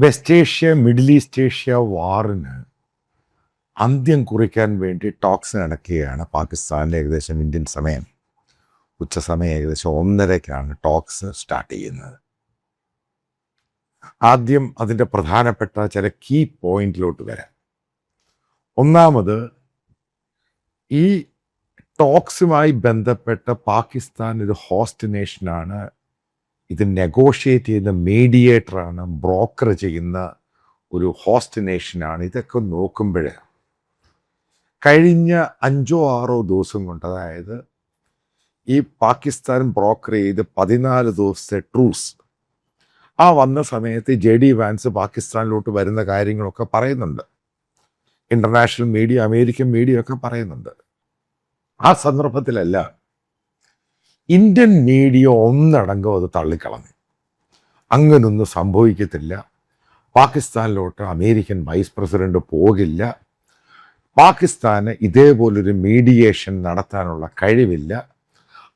West Asia Middle East Asia വാറിന് അന്ത്യം കുറിക്കാൻ വേണ്ടി ടോക്സ് നടക്കുകയാണ് പാകിസ്ഥാനിൽ. ഏകദേശം ഇന്ത്യൻ സമയം ഉച്ചസമയം ഏകദേശം 1:30-ക്കാണ് ടോക്സ് സ്റ്റാർട്ട് ചെയ്യുന്നത്. ആദ്യം അതിൻ്റെ പ്രധാനപ്പെട്ട ചില കീ പോയിന്റിലോട്ട് വരാം. ഒന്നാമത്, ഈ ടോക്സുമായി ബന്ധപ്പെട്ട് പാകിസ്ഥാൻ ഒരു ഹോസ്റ്റ് നേഷനാണ്. ഇത് നെഗോഷിയേറ്റ് ചെയ്യുന്ന മീഡിയേറ്ററാണ്, ബ്രോക്കർ ചെയ്യുന്ന ഒരു ഹോസ്റ്റ് നേഷനാണ്. ഇതൊക്കെ നോക്കുമ്പോൾ കഴിഞ്ഞ 5-6 ദിവസം കൊണ്ട്, അതായത് ഈ പാകിസ്ഥാൻ ബ്രോക്കർ ചെയ്ത് 14 ദിവസത്തെ ട്രൂസ് വന്ന സമയത്ത് JD വാൻസ് പാകിസ്ഥാനിലോട്ട് വരുന്ന കാര്യങ്ങളൊക്കെ പറയുന്നുണ്ട്. ഇൻ്റർനാഷണൽ മീഡിയ, അമേരിക്കൻ മീഡിയ ഒക്കെ പറയുന്നുണ്ട്. ആ സന്ദർഭത്തിലല്ല ഇന്ത്യൻ മീഡിയ ഒന്നടങ്കം അത് തള്ളിക്കളഞ്ഞു. അങ്ങനൊന്നും സംഭവിക്കത്തില്ല, പാകിസ്ഥാനിലോട്ട് അമേരിക്കൻ വൈസ് പ്രസിഡന്റ് പോകില്ല, പാകിസ്ഥാന് ഇതേപോലൊരു മീഡിയേഷൻ നടത്താനുള്ള കഴിവില്ല,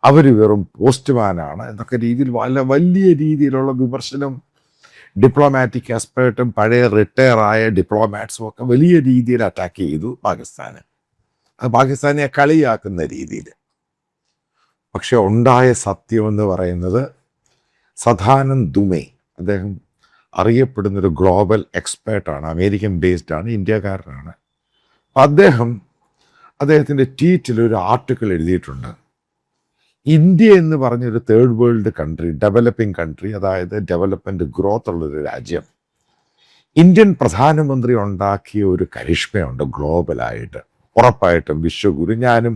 അവർ വെറും പോസ്റ്റ്മാനാണ് എന്നൊക്കെ രീതിയിൽ വലിയ രീതിയിലുള്ള വിമർശനം ഡിപ്ലോമാറ്റിക് എക്സ്പേർട്ടും പഴയ റിട്ടയറായ ഡിപ്ലോമാറ്റ്സും ഒക്കെ വലിയ രീതിയിൽ അറ്റാക്ക് ചെയ്തു പാകിസ്ഥാന്. അത് പാകിസ്ഥാനെ കളിയാക്കുന്ന രീതിയിൽ. പക്ഷെ ഉണ്ടായ സത്യമെന്ന് പറയുന്നത്, സദാനന്ദ് ദുമെ, അദ്ദേഹം അറിയപ്പെടുന്നൊരു ഗ്ലോബൽ എക്സ്പേർട്ടാണ്, അമേരിക്കൻ ബേസ്ഡ് ആണ്, ഇന്ത്യക്കാരനാണ്. അദ്ദേഹത്തിൻ്റെ ട്വീറ്റിൽ ഒരു ആർട്ടിക്കിൾ എഴുതിയിട്ടുണ്ട്. ഇന്ത്യ എന്ന് പറഞ്ഞൊരു third world country, developing country, അതായത് ഡെവലപ്മെൻറ്റ് ഗ്രോത്ത് ഉള്ളൊരു രാജ്യം, ഇന്ത്യൻ പ്രധാനമന്ത്രി ഉണ്ടാക്കിയ ഒരു കരിഷ്മയുണ്ട് ഗ്ലോബലായിട്ട്. ഉറപ്പായിട്ടും വിശ്വഗുരു, ഞാനും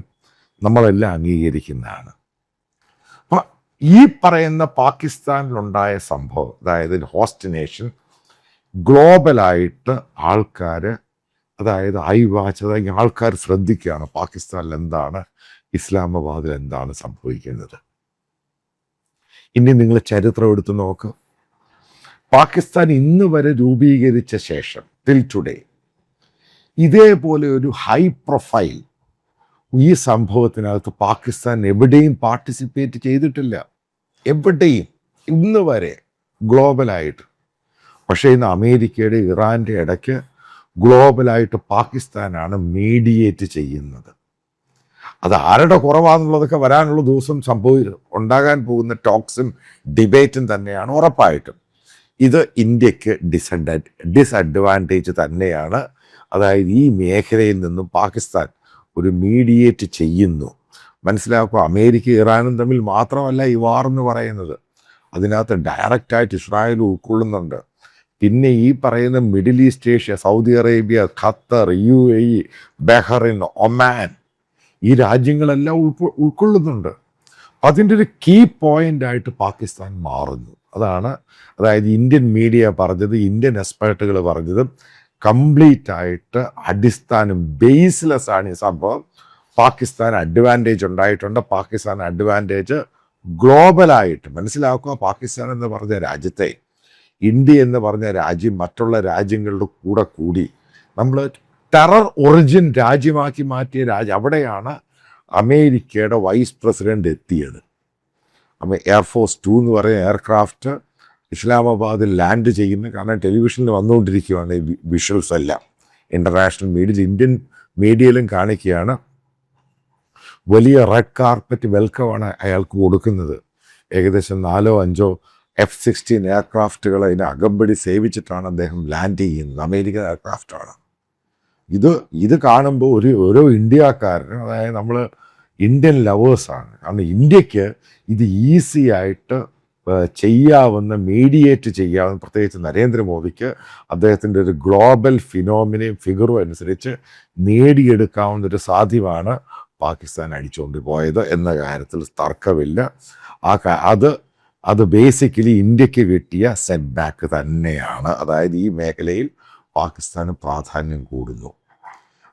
നമ്മളെല്ലാം അംഗീകരിക്കുന്നതാണ്. അപ്പം ഈ പറയുന്ന പാകിസ്ഥാനിലുണ്ടായ സംഭവം, അതായത് ഹോസ്റ്റ് നേഷൻ ഗ്ലോബലായിട്ട് ആൾക്കാർ, അതായത് അതായത് ആൾക്കാർ ശ്രദ്ധിക്കുകയാണ് പാകിസ്ഥാനിൽ എന്താണ്, ഇസ്ലാമാബാദിൽ എന്താണ് സംഭവിക്കുന്നത്. ഇനി നിങ്ങൾ ചരിത്രം എടുത്ത് നോക്ക്. പാകിസ്ഥാൻ ഇന്ന് വരെ രൂപീകരിച്ച ശേഷം ടിൽ ടുഡേ ഇതേപോലെ ഒരു ഹൈ പ്രൊഫൈൽ ഈ സംഭവത്തിനകത്ത് പാകിസ്ഥാൻ എവിടെയും പാർട്ടിസിപ്പേറ്റ് ചെയ്തിട്ടില്ല, എവിടെയും ഇന്ന് വരെ ഗ്ലോബലായിട്ട്. പക്ഷേ ഇന്ന് അമേരിക്കയുടെ ഇറാൻ്റെ ഇടയ്ക്ക് ഗ്ലോബലായിട്ട് പാകിസ്ഥാനാണ് മീഡിയേറ്റ് ചെയ്യുന്നത്. അത് ആരുടെ കുറവാണെന്നുള്ളതൊക്കെ വരാനുള്ള ദിവസം ഉണ്ടാകാൻ പോകുന്ന ടോക്സും ഡിബേറ്റും തന്നെയാണ് ഉറപ്പായിട്ടും. ഇത് ഇന്ത്യക്ക് ഡിസഡ്വാൻറ്റേജ് തന്നെയാണ്. അതായത് ഈ മേഖലയിൽ നിന്നും പാകിസ്ഥാൻ ഒരു മീഡിയേറ്റ് ചെയ്യുന്നു. മനസ്സിലാക്കുക, അമേരിക്ക ഇറാനും തമ്മിൽ മാത്രമല്ല ഈ വാർ എന്ന് പറയുന്നത്, അതിനകത്ത് ഡയറക്റ്റായിട്ട് ഇസ്രായേൽ ഉൾക്കൊള്ളുന്നുണ്ട്. പിന്നെ ഈ പറയുന്ന middle East Asia, Saudi Arabia, Qatar, UAE, Bahrain, Oman, ഈ രാജ്യങ്ങളെല്ലാം ഉൾക്കൊള്ളുന്നുണ്ട്. അതിൻ്റെ ഒരു കീ പോയിൻ്റായിട്ട് പാകിസ്ഥാൻ മാറുന്നു. അതായത് ഇന്ത്യൻ മീഡിയ പറഞ്ഞത്, ഇന്ത്യൻ എക്സ്പേർട്ടുകൾ പറഞ്ഞത് കംപ്ലീറ്റ് ആയിട്ട് അടിസ്ഥാനം ബേസ്ലെസ് ആണ് ഈ സംഭവം. പാകിസ്ഥാൻ അഡ്വാൻറ്റേജ് ഉണ്ടായിട്ടുണ്ട്. പാകിസ്ഥാൻ അഡ്വാൻറ്റേജ് ഗ്ലോബലായിട്ട് മനസ്സിലാക്കുക. പാകിസ്ഥാൻ എന്ന് പറഞ്ഞ രാജ്യത്തെ, ഇന്ത്യ എന്ന് പറഞ്ഞ രാജ്യം മറ്റുള്ള രാജ്യങ്ങളുടെ കൂടി നമ്മൾ ടെറർ ഒറിജിൻ രാജ്യമാക്കി മാറ്റിയ അവിടെയാണ് അമേരിക്കയുടെ വൈസ് പ്രസിഡന്റ് എത്തിയത്. എയർഫോഴ്സ് 2 എന്ന് പറയുന്ന എയർക്രാഫ്റ്റ് ഇസ്ലാമാബാദിൽ ലാൻഡ് ചെയ്യുന്നത്. കാരണം ടെലിവിഷനിൽ വന്നുകൊണ്ടിരിക്കുകയാണ് ഈ വിഷ്വൽസ് എല്ലാം. ഇൻ്റർനാഷണൽ മീഡിയ, ഇന്ത്യൻ മീഡിയയിലും കാണിക്കുകയാണ്. വലിയ റെഡ് കാർപ്പറ്റ് വെൽക്കമാണ് അയാൾക്ക് കൊടുക്കുന്നത്. ഏകദേശം 4-5 F-16 എയർക്രാഫ്റ്റുകൾ അതിന് അകമ്പടി സേവിച്ചിട്ടാണ് അദ്ദേഹം ലാൻഡ് ചെയ്യുന്നത്. അമേരിക്കൻ എയർക്രാഫ്റ്റാണ്. ഇത് കാണുമ്പോൾ ഓരോ ഇന്ത്യക്കാരനും, അതായത് നമ്മൾ ഇന്ത്യൻ ലവേഴ്സാണ്. കാരണം ഇന്ത്യക്ക് ഇത് ഈസി ആയിട്ട് ചെയ്യാവുന്ന, മീഡിയേറ്റ് ചെയ്യാവുന്ന, പ്രത്യേകിച്ച് നരേന്ദ്രമോദിക്ക് അദ്ദേഹത്തിൻ്റെ ഒരു ഗ്ലോബൽ ഫിഗറും അനുസരിച്ച് നേടിയെടുക്കാവുന്നൊരു സാധ്യമാണ് പാകിസ്ഥാൻ അടിച്ചുകൊണ്ട് പോയത് എന്ന കാര്യത്തിൽ തർക്കമില്ല. അത് ബേസിക്കലി ഇന്ത്യക്ക് കിട്ടിയ സെറ്റ് ബാക്ക് തന്നെയാണ്. അതായത് ഈ മേഖലയിൽ പാകിസ്ഥാന് പ്രാധാന്യം കൂടുന്നു.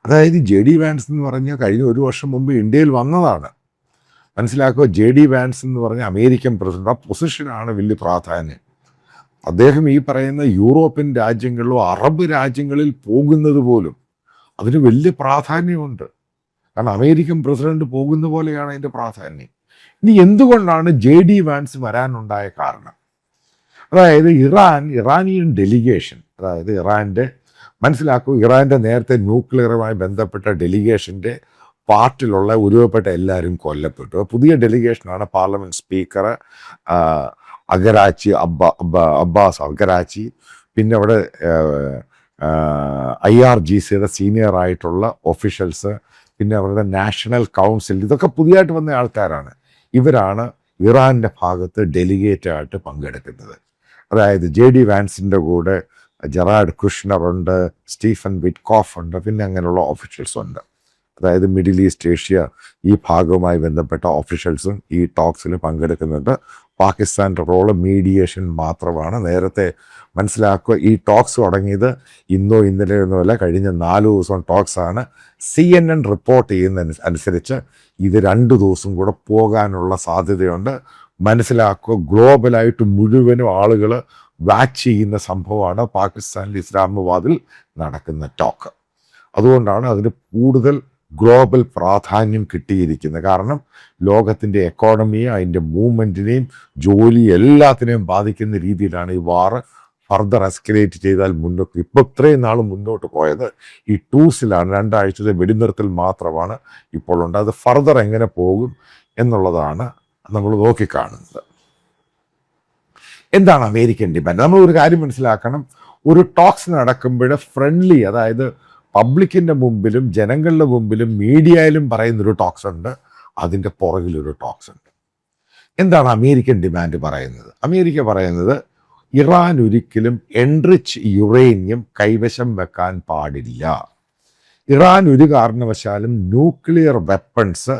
അതായത് JD വാൻസ് എന്ന് പറഞ്ഞാൽ കഴിഞ്ഞ 1 വർഷം മുമ്പ് ഇന്ത്യയിൽ വന്നതാണ്. മനസ്സിലാക്കുക, JD വാൻസ് എന്ന് പറഞ്ഞ അമേരിക്കൻ പ്രസിഡന്റ്, ആ പൊസിഷനാണ് വലിയ പ്രാധാന്യം. അദ്ദേഹം ഈ പറയുന്ന യൂറോപ്യൻ രാജ്യങ്ങളിലോ അറബ് രാജ്യങ്ങളിൽ പോകുന്നത് പോലും അതിന് വലിയ പ്രാധാന്യമുണ്ട്. കാരണം അമേരിക്കൻ പ്രസിഡന്റ് പോകുന്ന പോലെയാണ് അതിൻ്റെ പ്രാധാന്യം. ഇനി എന്തുകൊണ്ടാണ് JD വാൻസ് വരാനുണ്ടായ കാരണം? അതായത് ഇറാനിയൻ ഡെലിഗേഷൻ, അതായത് ഇറാൻ്റെ മനസ്സിലാക്കൂ, ഇറാൻ്റെ നേരത്തെ ന്യൂക്ലിയറുമായി ബന്ധപ്പെട്ട ഡെലിഗേഷൻ്റെ പാർട്ടിലുള്ള ഒരുവപ്പെട്ട എല്ലാവരും കൊല്ലപ്പെട്ടു. പുതിയ ഡെലിഗേഷനാണ് പാർലമെൻറ്റ് സ്പീക്കർ അബ്ബാസ് അഗരാച്ചി, പിന്നെ അവിടെ IRGCയുടെ സീനിയർ ആയിട്ടുള്ള ഒഫീഷ്യൽസ്, പിന്നെ അവരുടെ നാഷണൽ കൗൺസിൽ, ഇതൊക്കെ പുതിയതായിട്ട് വന്ന ആൾക്കാരാണ്. ഇവരാണ് ഇറാൻ്റെ ഭാഗത്ത് ഡെലിഗേറ്റായിട്ട് പങ്കെടുക്കുന്നത്. അതായത് JD വാൻസിൻ്റെ കൂടെ ജെറാഡ് കുഷ്ണർ ഉണ്ട്, സ്റ്റീഫൻ വിറ്റ്കോഫ് ഉണ്ട്, പിന്നെ അങ്ങനെയുള്ള ഒഫീഷ്യൽസ് ഉണ്ട്. അതായത് മിഡിൽ ഈസ്റ്റ്, ഏഷ്യ ഈ ഭാഗവുമായി ബന്ധപ്പെട്ട ഒഫീഷ്യൽസും ഈ ടോക്സിൽ പങ്കെടുക്കുന്നുണ്ട്. പാകിസ്ഥാൻ്റെ റോള് മീഡിയേഷൻ മാത്രമാണ്. നേരത്തെ മനസ്സിലാക്കുക, ഈ ടോക്സ് തുടങ്ങിയത് ഇന്നോ ഇന്നലെയൊന്നുമല്ല, കഴിഞ്ഞ 4 ദിവസം ടോക്സാണ്. CNN റിപ്പോർട്ട് ചെയ്യുന്ന അനുസരിച്ച് ഇത് 2 ദിവസം കൂടെ പോകാനുള്ള സാധ്യതയുണ്ട്. മനസ്സിലാക്കുക, ഗ്ലോബലായിട്ട് മുഴുവനും ആളുകൾ വാച്ച് ചെയ്യുന്ന സംഭവമാണ് പാകിസ്ഥാനിൽ ഇസ്ലാമാബാദിൽ നടക്കുന്ന ടോക്ക്. അതുകൊണ്ടാണ് അതിന് കൂടുതൽ ഗ്ലോബൽ പ്രാധാന്യം കിട്ടിയിരിക്കുന്നത്. കാരണം ലോകത്തിൻ്റെ എക്കോണമിയെ, അതിൻ്റെ മൂവ്മെൻറ്റിനെയും ജോലി എല്ലാത്തിനെയും ബാധിക്കുന്ന രീതിയിലാണ് ഈ വാർ ഫർദർ എസ്കലേറ്റ് ചെയ്താൽ മുന്നോട്ട്. ഇപ്പോൾ ഇത്രയും നാൾ മുന്നോട്ട് പോയത് ഈ ടൂസിലാണ്, 2 ആഴ്ചത്തെ വെടിനിർത്തൽ മാത്രമാണ് ഇപ്പോൾ ഉണ്ട്. അത് ഫർദർ എങ്ങനെ പോകും എന്നുള്ളതാണ് നമ്മൾ നോക്കിക്കാണുന്നത്. എന്താണ് അമേരിക്കൻ ഡിമാൻഡ്? നമ്മൾ ഒരു കാര്യം മനസ്സിലാക്കണം, ഒരു ടോക്സ് നടക്കുമ്പോൾ ഫ്രണ്ട്ലി, അതായത് പബ്ലിക്കിൻ്റെ മുമ്പിലും ജനങ്ങളുടെ മുമ്പിലും മീഡിയയിലും പറയുന്നൊരു ടോക്സ് ഉണ്ട്, അതിൻ്റെ പുറകിലൊരു ടോക്സ് ഉണ്ട്. എന്താണ് അമേരിക്കൻ ഡിമാൻഡ് പറയുന്നത്? അമേരിക്ക പറയുന്നത് ഇറാൻ ഒരിക്കലും എൻറിച്ച് യുറേനിയം കൈവശം വെക്കാൻ പാടില്ല. ഇറാൻ ഒരു കാരണവശാലും ന്യൂക്ലിയർ വെപ്പൺസ്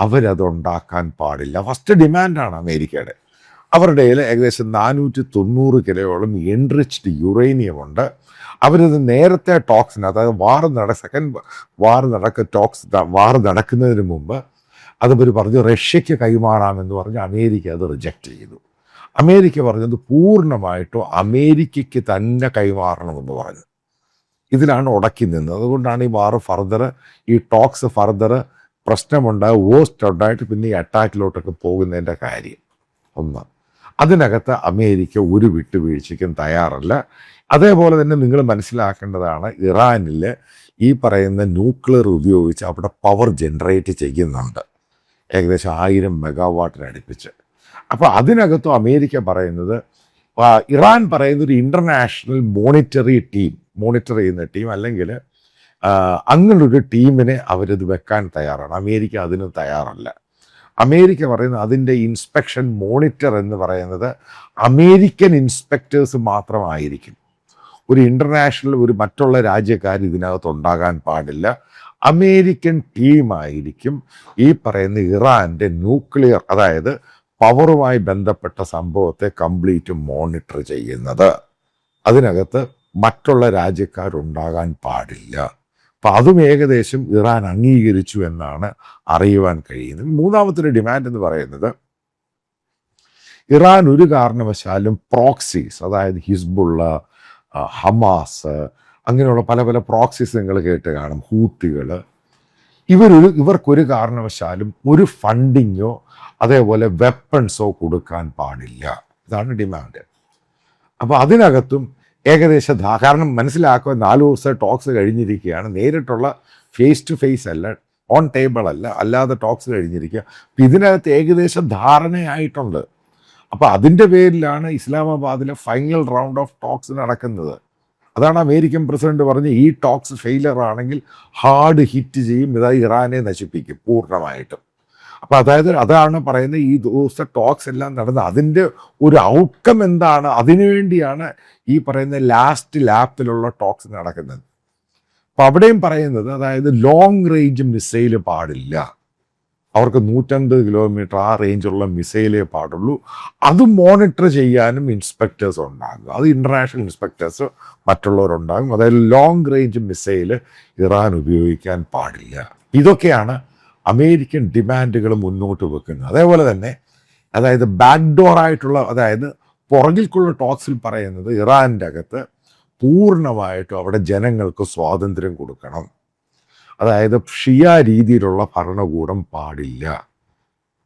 അവരതുണ്ടാക്കാൻ പാടില്ല. ഫസ്റ്റ് ഡിമാൻഡാണ് അമേരിക്കയുടെ. അവരുടെ ഏകദേശം 490 കിലോയോളം എൻറിച്ച്ഡ് യുറേനിയം ഉണ്ട്. അവരത് നേരത്തെ ടോക്സിന്, അതായത് സെക്കൻഡ് വാർ നടക്കുന്നതിന് മുമ്പ് അതവർ പറഞ്ഞു റഷ്യയ്ക്ക് കൈമാറാമെന്ന് പറഞ്ഞ് അമേരിക്ക അത് റിജക്റ്റ് ചെയ്തു. അമേരിക്ക പറഞ്ഞത് പൂർണ്ണമായിട്ടും അമേരിക്കയ്ക്ക് തന്നെ കൈമാറണമെന്ന് പറഞ്ഞു. ഇതിലാണ് ഉടക്കി നിന്നത്. അതുകൊണ്ടാണ് ഈ വാർ ഫർദർ, ഈ ടോക്സ് ഫർദർ പ്രശ്നമുണ്ടായി, വോസ്റ്റ് ഉണ്ടായിട്ട് പിന്നെ ഈ അറ്റാക്കിലോട്ടൊക്കെ പോകുന്നതിൻ്റെ കാര്യം. ഒന്ന്, അതിനകത്ത് അമേരിക്ക ഒരു വിട്ടുവീഴ്ചയ്ക്കും തയ്യാറല്ല. അതേപോലെ തന്നെ നിങ്ങൾ മനസ്സിലാക്കേണ്ടതാണ്, ഇറാനിൽ ഈ പറയുന്ന ന്യൂക്ലിയർ ഉപയോഗിച്ച് അവിടെ പവർ ജനറേറ്റ് ചെയ്യുന്നുണ്ട്, ഏകദേശം 1000 മെഗാവാട്ടിനടുപ്പിച്ച്. അപ്പോൾ അതിനകത്തും അമേരിക്ക പറയുന്നത്, ഇറാൻ പറയുന്ന ഒരു ഇൻ്റർനാഷണൽ മോണിറ്റർ ചെയ്യുന്ന ടീം, അല്ലെങ്കിൽ അങ്ങനൊരു ടീമിനെ അവരിത് വെക്കാൻ തയ്യാറാണ്. അമേരിക്ക അതിന് തയ്യാറല്ല. അമേരിക്ക പറയുന്നത് അതിൻ്റെ ഇൻസ്പെക്ഷൻ മോണിറ്റർ എന്ന് പറയുന്നത് അമേരിക്കൻ ഇൻസ്പെക്ടേഴ്സ് മാത്രമായിരിക്കും. ഒരു ഇൻ്റർനാഷണൽ ഒരു മറ്റുള്ള രാജ്യക്കാർ ഇതിനകത്ത് ഉണ്ടാകാൻ പാടില്ല. അമേരിക്കൻ ടീമായിരിക്കും ഈ പറയുന്ന ഇറാൻ്റെ ന്യൂക്ലിയർ, അതായത് പവറുമായി ബന്ധപ്പെട്ട സംഭവത്തെ കംപ്ലീറ്റ് മോണിറ്റർ ചെയ്യുന്നത്. അതിനകത്ത് മറ്റുള്ള രാജ്യക്കാരുണ്ടാകാൻ പാടില്ല. അപ്പം അതും ഏകദേശം ഇറാൻ അംഗീകരിച്ചു എന്നാണ് അറിയുവാൻ കഴിയുന്നത്. മൂന്നാമത്തെ ഡിമാൻഡ് എന്ന് പറയുന്നത്, ഇറാൻ ഒരു കാരണവശാലും പ്രോക്സീസ്, അതായത് ഹിസ്ബുള്ള, ഹമാസ്, അങ്ങനെയുള്ള പല പല പ്രോക്സീസ് നിങ്ങൾ കേട്ട് കാണും, ഹൂത്തികൾ, ഇവർക്കൊരു കാരണവശാലും ഒരു ഫണ്ടിങ്ങോ അതേപോലെ വെപ്പൺസോ കൊടുക്കാൻ പാടില്ല. ഇതാണ് ഡിമാൻഡ്. അപ്പോൾ അതിനകത്തും ഏകദേശം കാരണം മനസ്സിലാക്കുക, 4 ദിവസം ടോക്സ് കഴിഞ്ഞിരിക്കുകയാണ്. നേരിട്ടുള്ള ഫേസ് ടു ഫേസ് അല്ല, ഓൺ ടേബിൾ അല്ല, അല്ലാതെ ടോക്സ് കഴിഞ്ഞിരിക്കുക. അപ്പം ഇതിനകത്ത് ഏകദേശം ധാരണയായിട്ടുണ്ട്. അപ്പോൾ അതിൻ്റെ പേരിലാണ് ഇസ്ലാമാബാദിലെ ഫൈനൽ റൗണ്ട് ഓഫ് ടോക്സ് നടക്കുന്നത്. അതാണ് അമേരിക്കൻ പ്രസിഡന്റ് പറഞ്ഞ്, ഈ ടോക്സ് ഫെയിലർ ആണെങ്കിൽ ഹാർഡ് ഹിറ്റ് ചെയ്യും, ഇതായി ഇറാനെ നശിപ്പിക്കും പൂർണ്ണമായിട്ടും. അപ്പോൾ അതാണ് പറയുന്നത്, ഈ ദിവസത്തെ ടോക്സ് എല്ലാം നടന്ന് അതിൻ്റെ ഒരു ഔട്ട്കം എന്താണ്, അതിനുവേണ്ടിയാണ് ഈ പറയുന്ന ലാസ്റ്റ് ലാപ്പിലുള്ള ടോക്സ് നടക്കുന്നത്. അപ്പോൾ അവിടെയും പറയുന്നത്, അതായത് ലോങ് റേഞ്ച് മിസൈല് പാടില്ല, അവർക്ക് 150 കിലോമീറ്റർ ആ റേഞ്ചുള്ള മിസൈലേ പാടുള്ളൂ. അത് മോണിറ്റർ ചെയ്യാനും ഇൻസ്പെക്ടേഴ്സ് ഉണ്ടാകും, അത് ഇൻ്റർനാഷണൽ ഇൻസ്പെക്ടേഴ്സ് മറ്റുള്ളവരുണ്ടാകും. അതായത് ലോങ് റേഞ്ച് മിസൈല് ഇറാൻ ഉപയോഗിക്കാൻ പാടില്ല. ഇതൊക്കെയാണ് അമേരിക്കൻ ഡിമാൻഡുകൾ മുന്നോട്ട് വെക്കുന്നത്. അതേപോലെ തന്നെ അതായത് ബാക്ക്ഡോറായിട്ടുള്ള, അതായത് പുറകിൽക്കുള്ള ടോക്സിൽ പറയുന്നത്, ഇറാൻ്റെ അകത്ത് പൂർണ്ണമായിട്ടും അവിടെ ജനങ്ങൾക്ക് സ്വാതന്ത്ര്യം കൊടുക്കണം. അതായത് ഷിയ രീതിയിലുള്ള ഭരണകൂടം പാടില്ല,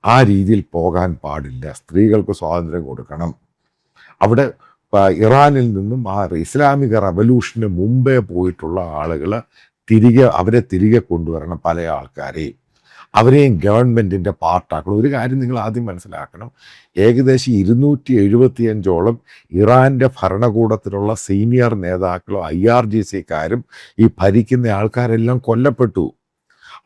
ആ രീതിയിൽ പോകാൻ പാടില്ല, സ്ത്രീകൾക്ക് സ്വാതന്ത്ര്യം കൊടുക്കണം, അവിടെ ഇറാനിൽ നിന്നും ആ ഇസ്ലാമിക റവല്യൂഷന് മുമ്പേ പോയിട്ടുള്ള ആളുകൾ അവരെ തിരികെ കൊണ്ടുവരണം, പല ആൾക്കാരെയും അവരെയും ഗവൺമെൻറ്റിൻ്റെ പാർട്ടാക്കണം. ഒരു കാര്യം നിങ്ങൾ ആദ്യം മനസ്സിലാക്കണം, ഏകദേശം 275ഓളം ഇറാൻ്റെ ഭരണകൂടത്തിലുള്ള സീനിയർ നേതാക്കളും IRGCക്കാരും ഈ ഭരിക്കുന്ന ആൾക്കാരെല്ലാം കൊല്ലപ്പെട്ടു.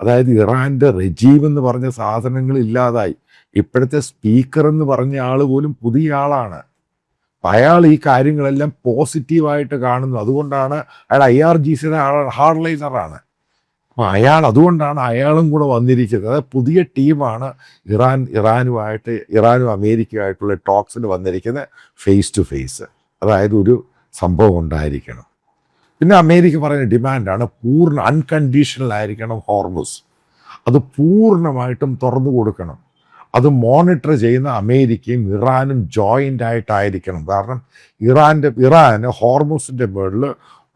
അതായത് ഇറാൻ്റെ റെജീം എന്ന് പറഞ്ഞ സാധനങ്ങൾ ഇല്ലാതായി. ഇപ്പോഴത്തെ സ്പീക്കർ എന്ന് പറഞ്ഞ ആൾ പോലും പുതിയ ആളാണ്. അയാൾ ഈ കാര്യങ്ങളെല്ലാം പോസിറ്റീവായിട്ട് കാണുന്നു. അതുകൊണ്ടാണ് അയാൾ IRGCയുടെ ഹാർഡ്ലൈനറാണ്. അപ്പോൾ അതുകൊണ്ടാണ് അയാളും കൂടെ വന്നിരിക്കുന്നത്. അതായത് പുതിയ ടീമാണ് ഇറാനും അമേരിക്കയുമായിട്ടുള്ള ടോക്സിൽ വന്നിരിക്കുന്നത്, ഫേസ് ടു ഫേസ്. അതായത് ഒരു സംഭവം ഉണ്ടായിരിക്കണം. പിന്നെ അമേരിക്ക പറയുന്ന ഡിമാൻഡാണ് അൺകണ്ടീഷണൽ ആയിരിക്കണം ഹോർമുസ്. അത് പൂർണ്ണമായിട്ടും തുറന്നു കൊടുക്കണം. അത് മോണിറ്റർ ചെയ്യുന്ന അമേരിക്കയും ഇറാനും ജോയിൻ്റ് ആയിട്ടായിരിക്കണം. കാരണം ഇറാന് ഹോർമുസിൻ്റെ മുകളിൽ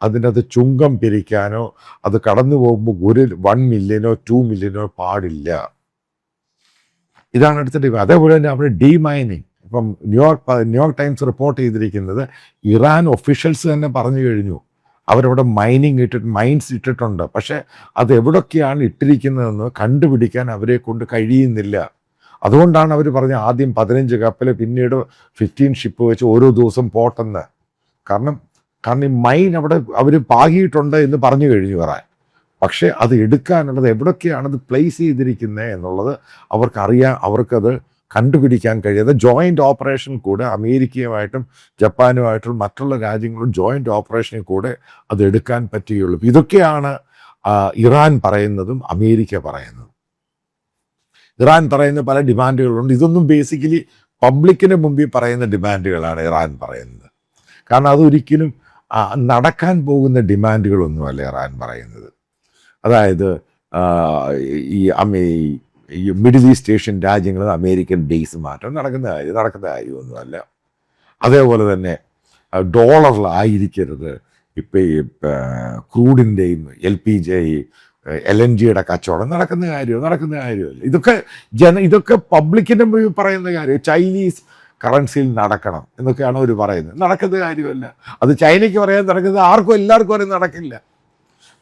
അതിനകത്ത് ചുങ്കം പിരിക്കാനോ അത് കടന്നു പോകുമ്പോൾ 1 മില്യനോ 2 മില്യനോ പാടില്ല. ഇതാണ് അടുത്ത ഡിമാൻഡ്. അതേപോലെ തന്നെ അവിടെ ഡീമൈനിങ്. ഇപ്പം ന്യൂയോർക്ക് ടൈംസ് റിപ്പോർട്ട് ചെയ്തിരിക്കുന്നത് ഇറാൻ ഒഫീഷ്യൽസ് തന്നെ പറഞ്ഞു കഴിഞ്ഞു, അവരവിടെ മൈൻസ് ഇട്ടിട്ടുണ്ട്. പക്ഷേ അത് എവിടൊക്കെയാണ് ഇട്ടിരിക്കുന്നതെന്ന് കണ്ടുപിടിക്കാൻ അവരെ കൊണ്ട് കഴിയുന്നില്ല. അതുകൊണ്ടാണ് അവർ പറഞ്ഞ ആദ്യം 15 കപ്പൽ, പിന്നീട് 15 ഷിപ്പ് വെച്ച് ഓരോ ദിവസം പോട്ടെന്ന്. കാരണം ഈ മൈൻ അവിടെ അവർ പാകിയിട്ടുണ്ട് എന്ന് പറഞ്ഞു കഴിഞ്ഞു ഇറാൻ. പക്ഷേ അത് എടുക്കാനുള്ളത് എവിടൊക്കെയാണത് പ്ലേസ് ചെയ്തിരിക്കുന്നത് എന്നുള്ളത് അവർക്കത് കണ്ടുപിടിക്കാൻ കഴിയാതെ ജോയിൻ്റ് ഓപ്പറേഷൻ കൂടെ അമേരിക്കയുമായിട്ടും ജപ്പാനുമായിട്ടും മറ്റുള്ള രാജ്യങ്ങളും ജോയിൻ്റ് ഓപ്പറേഷനിൽ കൂടെ അത് എടുക്കാൻ പറ്റുകയുള്ളൂ. ഇതൊക്കെയാണ് ഇറാൻ പറയുന്നതും അമേരിക്ക പറയുന്നതും. ഇറാൻ പറയുന്ന പല ഡിമാൻഡുകളുണ്ട്. ഇതൊന്നും ബേസിക്കലി പബ്ലിക്കിന് മുമ്പിൽ പറയുന്ന ഡിമാൻഡുകളാണ് ഇറാൻ പറയുന്നത്. കാരണം അതൊരിക്കലും നടക്കാൻ പോകുന്ന ഡിമാൻഡുകളൊന്നുമല്ല ഇറാൻ പറയുന്നത്. അതായത് ഈ മിഡിൽ ഈസ്റ്റ് ഏഷ്യൻ രാജ്യങ്ങളിൽ അമേരിക്കൻ ബേസ് മാറ്റം നടക്കുന്ന കാര്യമൊന്നുമല്ല. അതേപോലെ തന്നെ ഡോളറിലായിരിക്കരുത് ഇപ്പം ഈ ക്രൂഡിൻ്റെയും LPG LNGയുടെ കച്ചവടം നടക്കുന്ന കാര്യമല്ല. ഇതൊക്കെ പബ്ലിക്കിൻ്റെ മുമ്പിൽ പറയുന്ന കാര്യം. ചൈനീസ് കറൻസിയിൽ നടക്കണം എന്നൊക്കെയാണ് അവർ പറയുന്നത്. നടക്കുന്ന കാര്യമല്ല. അത് ചൈനയ്ക്ക് പറയാൻ നടക്കുന്നത് എല്ലാവർക്കും അറിയാൻ നടക്കില്ല.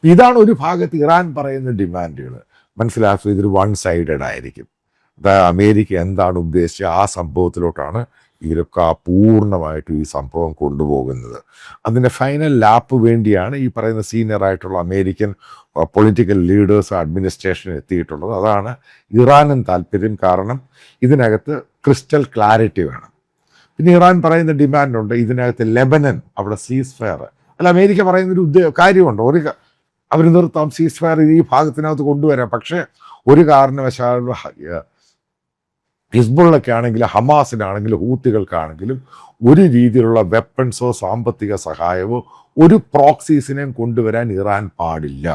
ഇതാണ് ഒരു ഭാഗത്ത് ഇറാൻ പറയുന്ന ഡിമാൻഡുകൾ. മനസ്സിലാക്കുക, ഇതൊരു 1 സൈഡഡ് ആയിരിക്കും. അതായത് അമേരിക്ക എന്താണ് ഉദ്ദേശിച്ചത് ആ സംഭവത്തിലോട്ടാണ് ഇവരൊക്കെ പൂർണ്ണമായിട്ടും ഈ സംഭവം കൊണ്ടുപോകുന്നത്. അതിൻ്റെ ഫൈനൽ ലാപ്പ് വേണ്ടിയാണ് ഈ പറയുന്ന സീനിയറായിട്ടുള്ള അമേരിക്കൻ പൊളിറ്റിക്കൽ ലീഡേഴ്സ് അഡ്മിനിസ്ട്രേഷൻ എത്തിയിട്ടുള്ളത്. അതാണ് ഇറാനും താല്പര്യം. കാരണം ഇതിനകത്ത് ക്രിസ്റ്റൽ ക്ലാരിറ്റി വേണം. പിന്നെ ഇറാൻ പറയുന്ന ഡിമാൻഡുണ്ട്, ഇതിനകത്ത് ലെബനൻ അവിടെ സീസ് ഫയർ. അല്ല, അമേരിക്ക പറയുന്നൊരു കാര്യമുണ്ട്, അവർ നിർത്താം, സീസ് ഫയർ ഈ ഭാഗത്തിനകത്ത് കൊണ്ടുവരാം. പക്ഷേ ഒരു കാരണവശാലും ഹിസ്ബുള്ളയ്ക്കാണെങ്കിലും ഹമാസിനാണെങ്കിലും ഹൂത്തികൾക്കാണെങ്കിലും ഒരു രീതിയിലുള്ള വെപ്പൺസോ സാമ്പത്തിക സഹായമോ ഒരു പ്രോക്സീസിനെയും കൊണ്ടുവരാൻ ഇറാൻ പാടില്ല.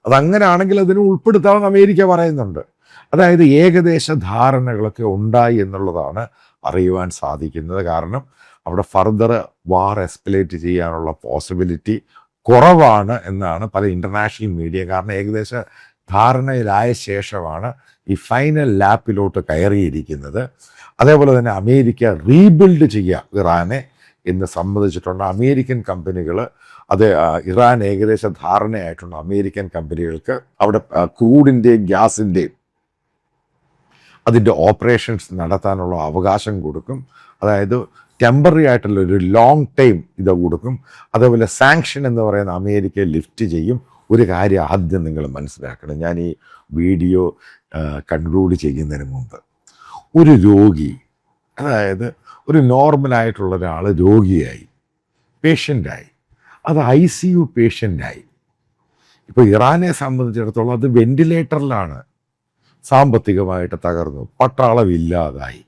അതങ്ങനെയാണെങ്കിൽ അതിനെ ഉൾപ്പെടുത്താമെന്ന് അമേരിക്ക പറയുന്നുണ്ട്. അതായത് ഏകദേശ ധാരണകളൊക്കെ ഉണ്ടായി എന്നുള്ളതാണ് അറിയുവാൻ സാധിക്കുന്നത്. കാരണം അവിടെ ഫർദർ വാർ എസ്കലേറ്റ് ചെയ്യാനുള്ള പോസിബിലിറ്റി കുറവാണ് എന്നാണ് പല ഇൻ്റർനാഷണൽ മീഡിയ. കാരണം ഏകദേശ ധാരണയിലായ ശേഷമാണ് ഈ ഫൈനൽ ലാപ്പിലോട്ട് കയറിയിരിക്കുന്നത്. അതേപോലെ തന്നെ അമേരിക്ക റീബിൽഡ് ചെയ്യുക ഇറാനെ എന്ന് സമ്മതിച്ചിട്ടുണ്ട്. അമേരിക്കൻ കമ്പനികൾ ഇറാൻ ഏകദേശ ധാരണയായിട്ടുണ്ട്. അമേരിക്കൻ കമ്പനികൾക്ക് അവിടെ ക്രൂഡിൻ്റെയും ഗ്യാസിൻ്റെയും അതിൻ്റെ ഓപ്പറേഷൻസ് നടത്താനുള്ള അവകാശം കൊടുക്കും. അതായത് ടെമ്പററി ആയിട്ടുള്ള ഒരു ലോങ് ടൈം ഇത് കൊടുക്കും. അതേപോലെ സാങ്ഷൻ എന്ന് പറയുന്ന അമേരിക്ക ലിഫ്റ്റ് ചെയ്യും. ഒരു കാര്യം ആദ്യം നിങ്ങൾ മനസ്സിലാക്കണം, ഞാൻ ഈ വീഡിയോ കൺക്ലൂഡ് ചെയ്യുന്നതിന് മുമ്പ്, ഒരു രോഗി, അതായത് ഒരു നോർമലായിട്ടുള്ള ഒരാൾ രോഗിയായി, പേഷ്യൻ്റായി, അത് ICU പേഷ്യൻ്റായി. ഇപ്പോൾ ഇറാനെ സംബന്ധിച്ചിടത്തോളം അത് വെന്റിലേറ്ററിലാണ്, സാമ്പത്തികമായിട്ട് തകർന്നു, പട്ടാളമില്ലാതായി.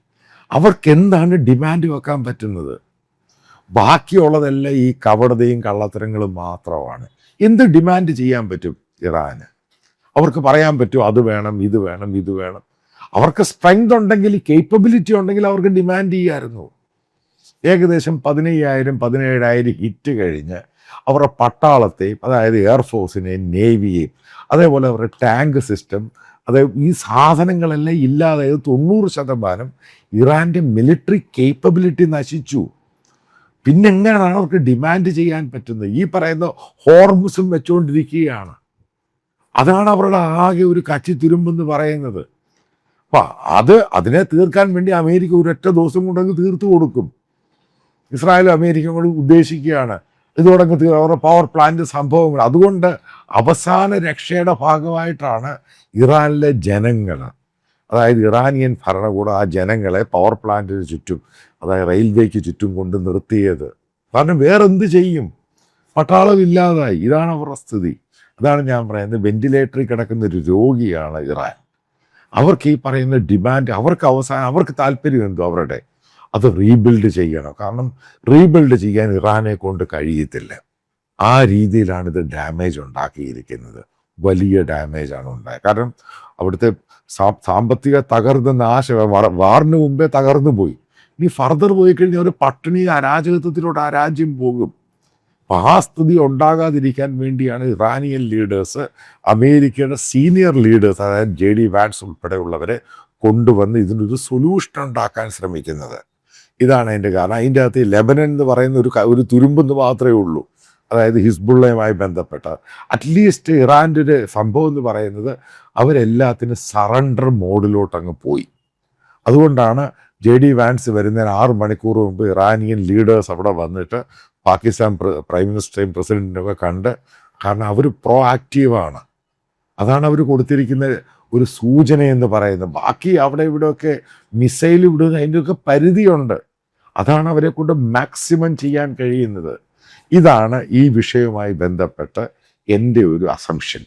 അവർക്ക് എന്താണ് ഡിമാൻഡ് വെക്കാൻ പറ്റുന്നത്? ബാക്കിയുള്ളതെല്ലാം ഈ കപടതയും കള്ളത്തരങ്ങളും മാത്രമാണ്. എന്ത് ഡിമാൻഡ് ചെയ്യാൻ പറ്റും ഇറാന്? അവർക്ക് പറയാൻ പറ്റും അത് വേണം, ഇത് വേണം, ഇത് വേണം. അവർക്ക് സ്ട്രെങ്ത് ഉണ്ടെങ്കിൽ, കേപ്പബിലിറ്റി ഉണ്ടെങ്കിൽ അവർക്ക് ഡിമാൻഡ് ചെയ്യാമായിരുന്നു. ഏകദേശം 15,000-17,000 ഹിറ്റ് കഴിഞ്ഞ് അവരുടെ പട്ടാളത്തെയും, അതായത് എയർഫോഴ്സിനെയും നേവിയെയും, അതേപോലെ അവരുടെ ടാങ്ക് സിസ്റ്റം, അതായത് ഈ സാധനങ്ങളെല്ലാം ഇല്ലാതായത് 90% ഇറാൻ്റെ മിലിറ്ററി കേപ്പബിലിറ്റി നശിച്ചു. പിന്നെ എങ്ങനെയാണ് അവർക്ക് ഡിമാൻഡ് ചെയ്യാൻ പറ്റുന്നത്? ഈ പറയുന്ന ഹോർമുസും വെച്ചുകൊണ്ടിരിക്കുകയാണ്. അതാണ് അവരുടെ ആകെ ഒരു കച്ചിത്തുരുമ്പെന്ന് പറയുന്നത്. അപ്പം അതിനെ തീർക്കാൻ വേണ്ടി അമേരിക്ക ഒരൊറ്റ ദിവസം കൊണ്ടങ്ങ് തീർത്തു കൊടുക്കും. ഇസ്രായേലും അമേരിക്കയും കൂടി ഉദ്ദേശിക്കുകയാണ് ഇതോടൊക്കെ അവരുടെ പവർ പ്ലാന്റ് സംഭവങ്ങൾ. അതുകൊണ്ട് അവസാന രക്ഷയുടെ ഭാഗമായിട്ടാണ് ഇറാനിലെ ജനങ്ങൾ, അതായത് ഇറാനിയൻ ഭരണകൂടം ആ ജനങ്ങളെ പവർ പ്ലാന്റിന് ചുറ്റും, അതായത് റെയിൽവേക്ക് ചുറ്റും കൊണ്ട് നിർത്തിയത്. കാരണം വേറെന്ത് ചെയ്യും? പട്ടാളമില്ലാതായി. ഇതാണ് അവരുടെ സ്ഥിതി. അതാണ് ഞാൻ പറയുന്നത്, വെന്റിലേറ്ററിൽ കിടക്കുന്ന ഒരു രോഗിയാണ് ഇറാൻ. അവർക്ക് ഈ പറയുന്ന ഡിമാൻഡ്, അവർക്ക് താല്പര്യം എന്തോ അവരുടെ അത് റീബിൽഡ് ചെയ്യണം. കാരണം റീബിൽഡ് ചെയ്യാൻ ഇറാനെ കൊണ്ട് കഴിയത്തില്ല. ആ രീതിയിലാണ് ഇത് ഡാമേജ് ഉണ്ടാക്കിയിരിക്കുന്നത്. വലിയ ഡാമേജാണ് ഉണ്ടായത്. കാരണം അവിടുത്തെ സാമ്പത്തിക തകർന്ന വാറിന് മുമ്പേ തകർന്നു പോയി. ഇനി ഫർദർ പോയി കഴിഞ്ഞാൽ ഒരു പട്ടിണി അരാജകത്വത്തിലോട്ട് ആ രാജ്യം പോകും. അപ്പം ആ സ്ഥിതി ഉണ്ടാകാതിരിക്കാൻ വേണ്ടിയാണ് ഇറാനിയൻ ലീഡേഴ്സ് അമേരിക്കയുടെ സീനിയർ ലീഡേഴ്സ്, അതായത് JD വാൻസ് ഉൾപ്പെടെയുള്ളവരെ കൊണ്ടുവന്ന് ഇതിനൊരു സൊല്യൂഷൻ ഉണ്ടാക്കാൻ ശ്രമിക്കുന്നത്. ഇതാണ് അതിൻ്റെ കാരണം. അതിൻ്റെ അകത്ത് ലെബനൻ എന്ന് പറയുന്ന ഒരു തുരുമ്പെന്ന് മാത്രമേ ഉള്ളൂ. അതായത് ഹിസ്ബുള്ളയുമായി ബന്ധപ്പെട്ട അറ്റ്ലീസ്റ്റ് ഇറാൻ്റെ ഒരു സംഭവം എന്ന് പറയുന്നത് അവരെല്ലാത്തിനും സറണ്ടർ മോഡിലോട്ട് അങ്ങ് പോയി. അതുകൊണ്ടാണ് JD വാൻസ് വരുന്നതിന് 6 മണിക്കൂർ മുമ്പ് ഇറാനിയൻ ലീഡേഴ്സ് അവിടെ വന്നിട്ട് പാകിസ്ഥാൻ പ്രൈം മിനിസ്റ്ററേയും പ്രസിഡൻറ്റിനൊക്കെ കണ്ട്, കാരണം അവർ പ്രോ ആക്റ്റീവാണ്. അതാണ് അവർ കൊടുത്തിരിക്കുന്ന ഒരു സൂചന എന്ന് പറയുന്നത്. ബാക്കി അവിടെ ഇവിടെയൊക്കെ മിസൈൽ വിടുന്ന അതിൻ്റെയൊക്കെ പരിധിയുണ്ട്. അതാണ് അവരെ കൊണ്ട് മാക്സിമം ചെയ്യാൻ കഴിയുന്നത്. ഇതാണ് ഈ വിഷയവുമായി ബന്ധപ്പെട്ട് എൻ്റെ ഒരു അസംഷൻ.